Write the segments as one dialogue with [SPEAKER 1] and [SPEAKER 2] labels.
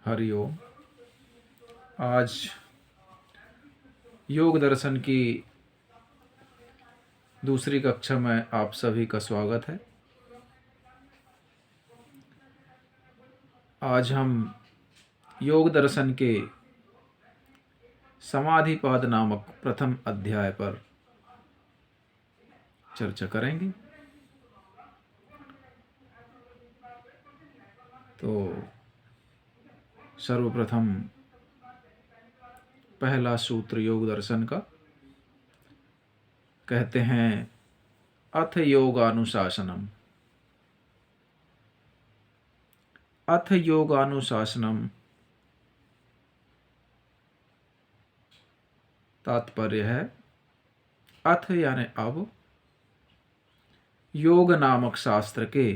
[SPEAKER 1] हरिओम। आज योग दर्शन की दूसरी कक्षा में आप सभी का स्वागत है। आज हम योग दर्शन के समाधिपाद नामक प्रथम अध्याय पर चर्चा करेंगे। तो सर्वप्रथम पहला सूत्र योग दर्शन का कहते हैं अथ योगानुशासनम। अथ योगानुशासनम तात्पर्य है अथ यानी अब योग नामक शास्त्र के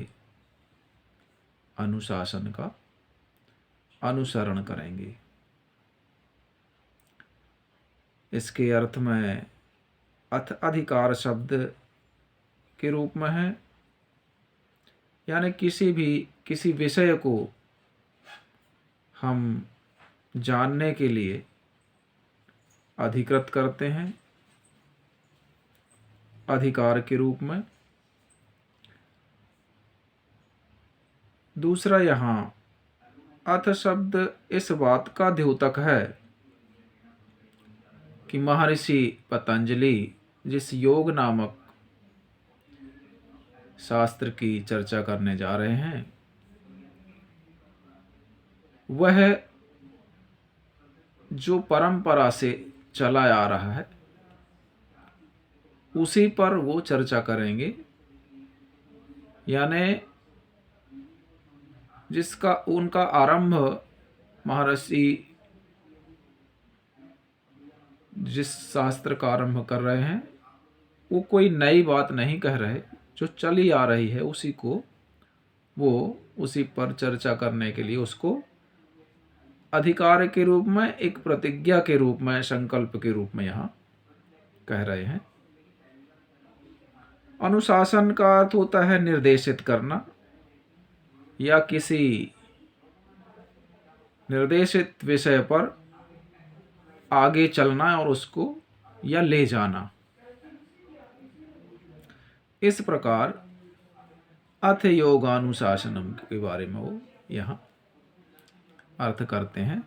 [SPEAKER 1] अनुशासन का अनुसरण करेंगे। इसके अर्थ में अथ अधिकार शब्द के रूप में है, यानी किसी विषय को हम जानने के लिए अधिकृत करते हैं अधिकार के रूप में। दूसरा, यहाँ अथ शब्द इस बात का द्योतक है कि महर्षि पतंजलि जिस योग नामक शास्त्र की चर्चा करने जा रहे हैं वह जो परंपरा से चला आ रहा है उसी पर वो चर्चा करेंगे, यानी जिसका उनका आरंभ महर्षि जिस शास्त्र का आरंभ कर रहे हैं वो कोई नई बात नहीं कह रहे, जो चली आ रही है उसी को वो उसी पर चर्चा करने के लिए उसको अधिकार के रूप में, एक प्रतिज्ञा के रूप में, संकल्प के रूप में यहाँ कह रहे हैं। अनुशासन का अर्थ होता है निर्देशित करना या किसी निर्देशित विषय पर आगे चलना और उसको या ले जाना। इस प्रकार अथ योगानुशासनम के बारे में वो यहाँ अर्थ करते हैं।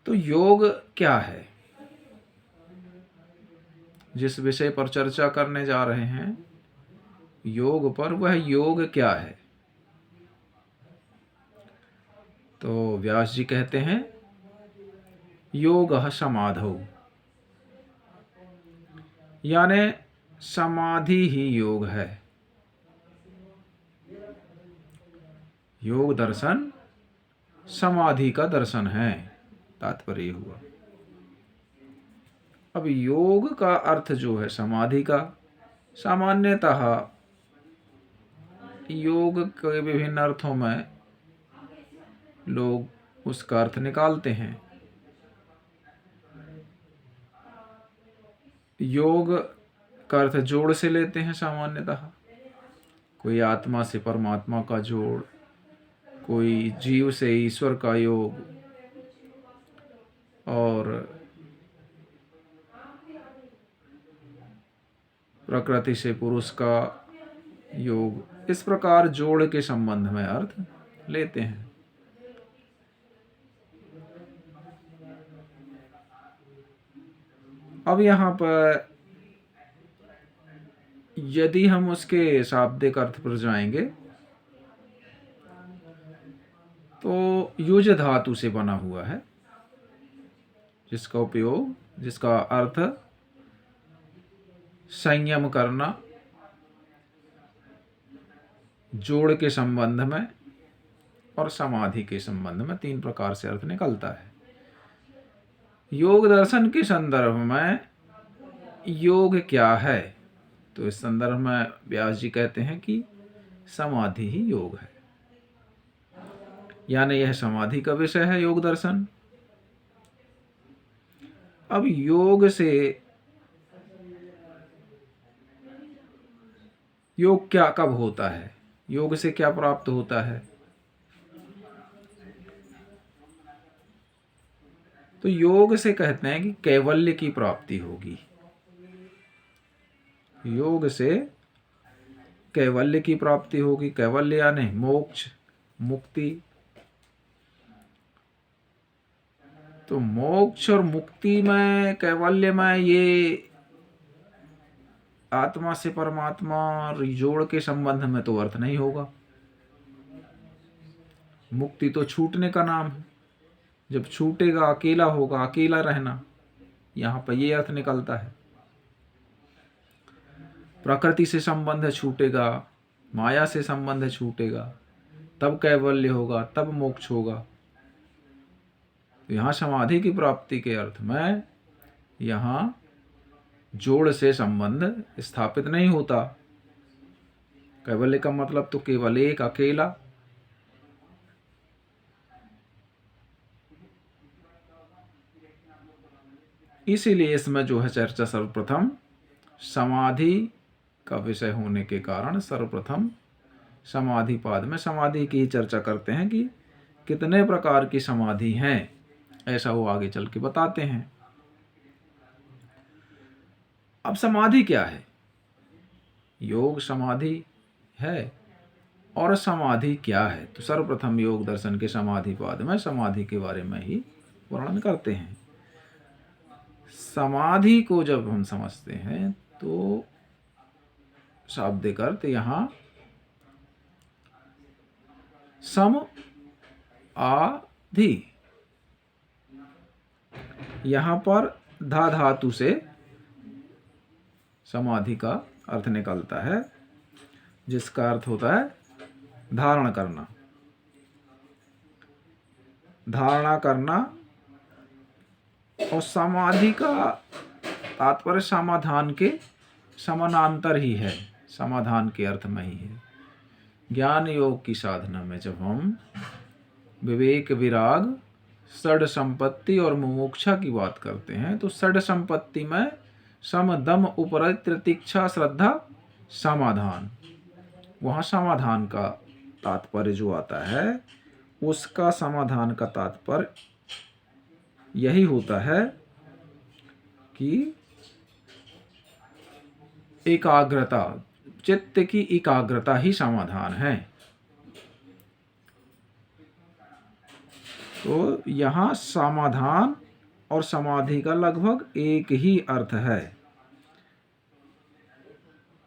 [SPEAKER 1] तो योग क्या है, जिस विषय पर चर्चा करने जा रहे हैं योग पर, वह योग क्या है? तो व्यास जी कहते हैं योगः समाधौ, यानी समाधि ही योग है। योग दर्शन समाधि का दर्शन है, तात्पर्य हुआ। अब योग का अर्थ जो है समाधि का, सामान्यतः योग के विभिन्न अर्थों में लोग उसका अर्थ निकालते हैं। योग का अर्थ जोड़ से लेते हैं सामान्यतः, कोई आत्मा से परमात्मा का जोड़, कोई जीव से ईश्वर का योग, और प्रकृति से पुरुष का योग। इस प्रकार जोड़ के संबंध में अर्थ लेते हैं। अब यहाँ पर यदि हम उसके शाब्दिक अर्थ पर जाएंगे तो युज धातु से बना हुआ है, जिसका उपयोग, जिसका अर्थ संयम करना, जोड़ के संबंध में और समाधि के संबंध में, तीन प्रकार से अर्थ निकलता है। योग दर्शन के संदर्भ में योग क्या है, तो इस संदर्भ में व्यास जी कहते हैं कि समाधि ही योग है, यानी यह समाधि का विषय है योग दर्शन। अब योग से योग क्या कब होता है, योग से क्या प्राप्त होता है? तो योग से कहते हैं कि कैवल्य की प्राप्ति होगी। योग से कैवल्य की प्राप्ति होगी। कैवल्य यानी मोक्ष, मुक्ति। तो मोक्ष और मुक्ति में, कैवल्य में, ये आत्मा से परमात्मा जोड़ के संबंध में तो अर्थ नहीं होगा। मुक्ति तो छूटने का नाम है। जब छूटेगा, अकेला होगा, अकेला रहना, यहाँ पर ये अर्थ निकलता है। प्रकृति से संबंध छूटेगा, माया से संबंध छूटेगा, तब कैवल्य होगा, तब मोक्ष होगा। तो यहाँ समाधि की प्राप्ति के अर्थ में यहाँ जोड़ से संबंध स्थापित नहीं होता। कैवल्य का मतलब तो केवल एक, अकेला। इसीलिए इसमें जो है चर्चा सर्वप्रथम समाधि का विषय होने के कारण सर्वप्रथम समाधि पाद में समाधि की चर्चा करते हैं कि कितने प्रकार की समाधि हैं, ऐसा वो आगे चल के बताते हैं। अब समाधि क्या है? योग समाधि है, और समाधि क्या है? तो सर्वप्रथम योग दर्शन के समाधि पाद में समाधि के बारे में ही वर्णन करते हैं। समाधि को जब हम समझते हैं तो शाब्दिक अर्थ यहाँ सम आधि, यहाँ पर धा धातु से समाधि का अर्थ निकलता है, जिसका अर्थ होता है धारण करना। धारणा करना। और समाधि का तात्पर्य समाधान के समानांतर ही है, समाधान के अर्थ में ही है। ज्ञान योग की साधना में जब हम विवेक, विराग, षड संपत्ति और मुमुक्षा की बात करते हैं तो षड संपत्ति में सम, दम, उपरति, प्रतीक्षा, श्रद्धा, समाधान, वहाँ समाधान का तात्पर्य जो आता है, उसका समाधान का तात्पर्य यही होता है कि एकाग्रता, चित्त की एकाग्रता ही समाधान है। तो यहाँ समाधान और समाधि का लगभग एक ही अर्थ है।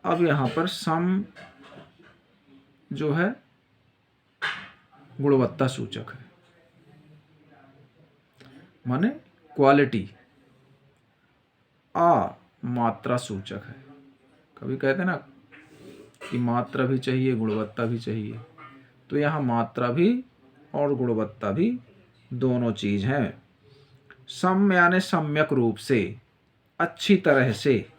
[SPEAKER 1] अब यहाँ पर सम जो है गुणवत्ता सूचक है, माने क्वालिटी। आ मात्रा सूचक है। कभी कहते हैं ना कि मात्रा भी चाहिए, गुणवत्ता भी चाहिए, तो यहाँ मात्रा भी और गुणवत्ता भी दोनों चीज हैं। सम यानी सम्यक रूप से, अच्छी तरह से,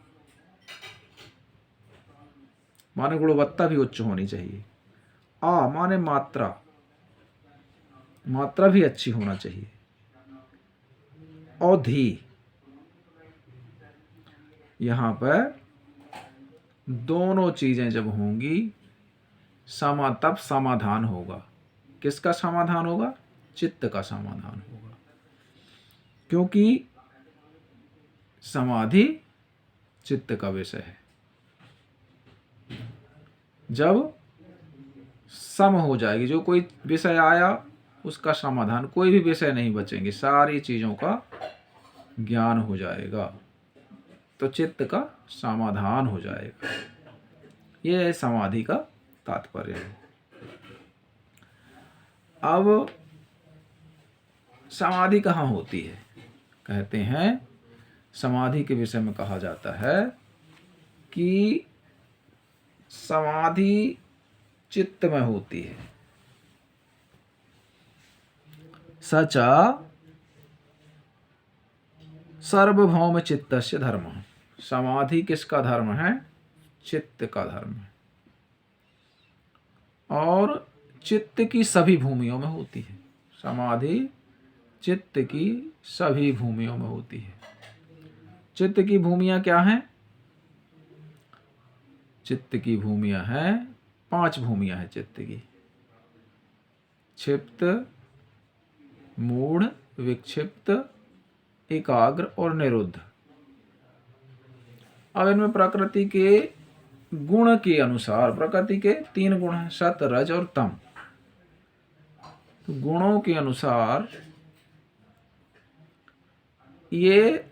[SPEAKER 1] माने गुणवत्ता भी उच्च होनी चाहिए। आ माने मात्रा, मात्रा भी अच्छी होना चाहिए। और धी, यहाँ पर दोनों चीजें जब होंगी तब समाधान होगा। किसका समाधान होगा? चित्त का समाधान होगा, क्योंकि समाधि चित्त का विषय है। जब सम हो जाएगी, जो कोई विषय आया उसका समाधान, कोई भी विषय नहीं बचेंगे, सारी चीजों का ज्ञान हो जाएगा, तो चित्त का समाधान हो जाएगा। यह समाधि का तात्पर्य है। अब समाधि कहाँ होती है? कहते हैं समाधि के विषय में कहा जाता है कि समाधि चित्त में होती है। सचा सर्वभौम चित्तस्य धर्म। समाधि किसका धर्म है? चित्त का धर्म है, और चित्त की सभी भूमियों में होती है। समाधि चित्त की सभी भूमियों में होती है। चित्त की भूमियां क्या हैं? चित्त की भूमियां हैं, 5 भूमियां हैं चित्त की। क्षिप्त, मूढ़, विक्षिप्त, एकाग्र और निरुद्ध। अब इनमें प्रकृति के गुण के अनुसार, प्रकृति के 3 गुण हैं, सत, रज और तम। तो गुणों के अनुसार ये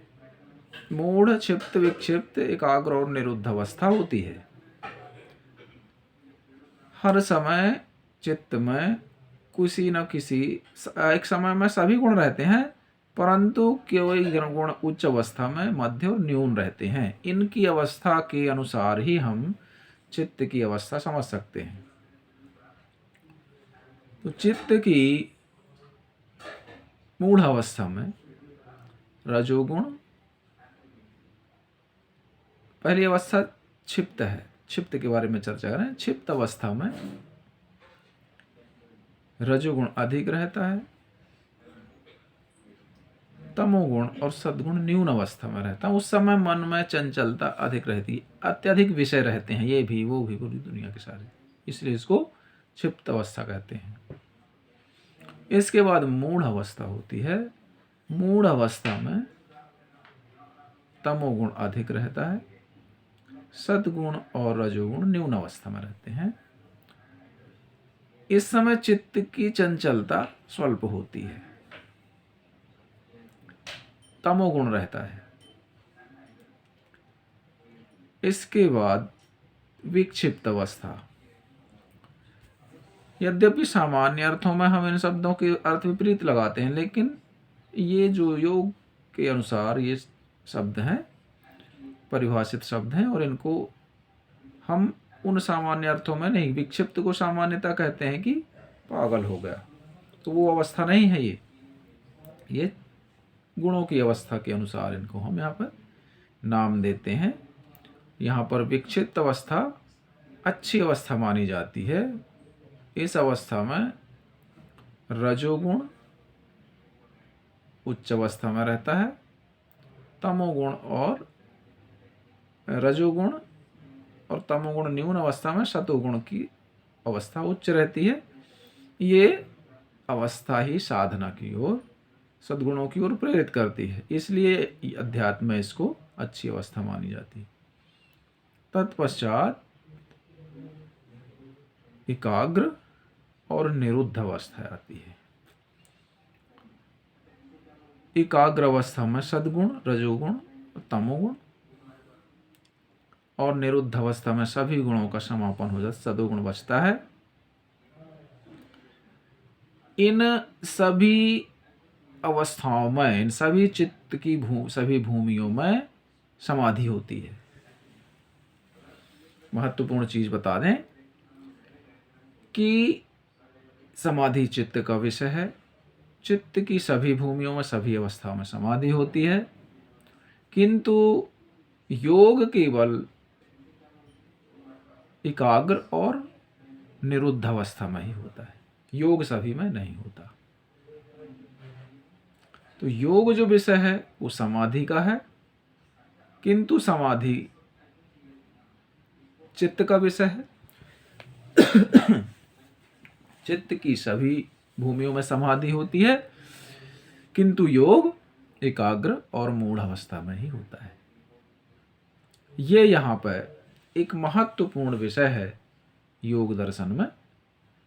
[SPEAKER 1] मूढ़, क्षिप्त, विक्षिप्त, एकाग्र और निरुद्ध अवस्था होती है। हर समय चित्त में किसी न किसी एक समय में सभी गुण रहते हैं, परंतु कोई गुण उच्च अवस्था में, मध्य और न्यून रहते हैं। इनकी अवस्था के अनुसार ही हम चित्त की अवस्था समझ सकते हैं। तो चित्त की मूढ़ अवस्था में रजोगुण, पहली अवस्था क्षिप्त है, क्षिप्त के बारे में चर्चा करें। क्षिप्त अवस्था में रजोगुण अधिक रहता है, तमोगुण और सद्गुण न्यून अवस्था में रहता है। उस समय मन में चंचलता अधिक रहती है, अत्यधिक विषय रहते हैं, ये भी वो भी, पूरी दुनिया के सारे, इसलिए इसको क्षिप्त अवस्था कहते हैं। इसके बाद मूढ़ अवस्था होती है। मूढ़ अवस्था में तमोगुण अधिक रहता है, सद्गुण और रजोगुण न्यून अवस्था में रहते हैं। इस समय चित्त की चंचलता स्वल्प होती है, तमोगुण रहता है। इसके बाद विक्षिप्त अवस्था। यद्यपि सामान्य अर्थों में हम इन शब्दों के अर्थ विपरीत लगाते हैं, लेकिन ये जो योग के अनुसार ये शब्द हैं, परिभाषित शब्द हैं, और इनको हम उन सामान्य अर्थों में नहीं, विक्षिप्त को सामान्यता कहते हैं कि पागल हो गया, तो वो अवस्था नहीं है। ये गुणों की अवस्था के अनुसार इनको हम यहाँ पर नाम देते हैं। यहाँ पर विक्षिप्त अवस्था अच्छी अवस्था मानी जाती है। इस अवस्था में रजोगुण उच्च अवस्था में रहता है, तमोगुण और रजोगुण और तमोगुण न्यून अवस्था में, सतोगुण की अवस्था उच्च रहती है। ये अवस्था ही साधना की ओर, सद्गुणों की ओर प्रेरित करती है, इसलिए अध्यात्म में इसको अच्छी अवस्था मानी जाती है। तत्पश्चात एकाग्र और निरुद्ध अवस्था आती है। एकाग्र अवस्था में सद्गुण, रजोगुण, तमोगुण, और निरुद्ध अवस्था में सभी गुणों का समापन हो जाता, सदोगुण बचता है। इन सभी अवस्थाओं में, इन सभी चित्त की सभी भूमियों में समाधि होती है। महत्वपूर्ण चीज बता दें कि समाधि चित्त का विषय है। चित्त की सभी भूमियों में, सभी अवस्थाओं में समाधि होती है, किंतु योग केवल एकाग्र और निरुद्ध अवस्था में ही होता है, योग सभी में नहीं होता। तो योग जो विषय है वो समाधि का है, किंतु समाधि चित्त का विषय है। चित्त की सभी भूमियों में समाधि होती है, किंतु योग एकाग्र और मूढ़ अवस्था में ही होता है। ये यहाँ पर एक महत्वपूर्ण विषय है योग दर्शन में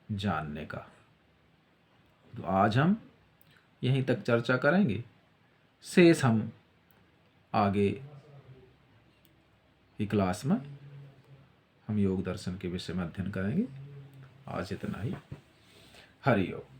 [SPEAKER 1] जानने का। तो आज हम यहीं तक चर्चा करेंगे, शेष हम आगे की क्लास में हम योग दर्शन के विषय में अध्ययन करेंगे। आज इतना ही। हरि ओम।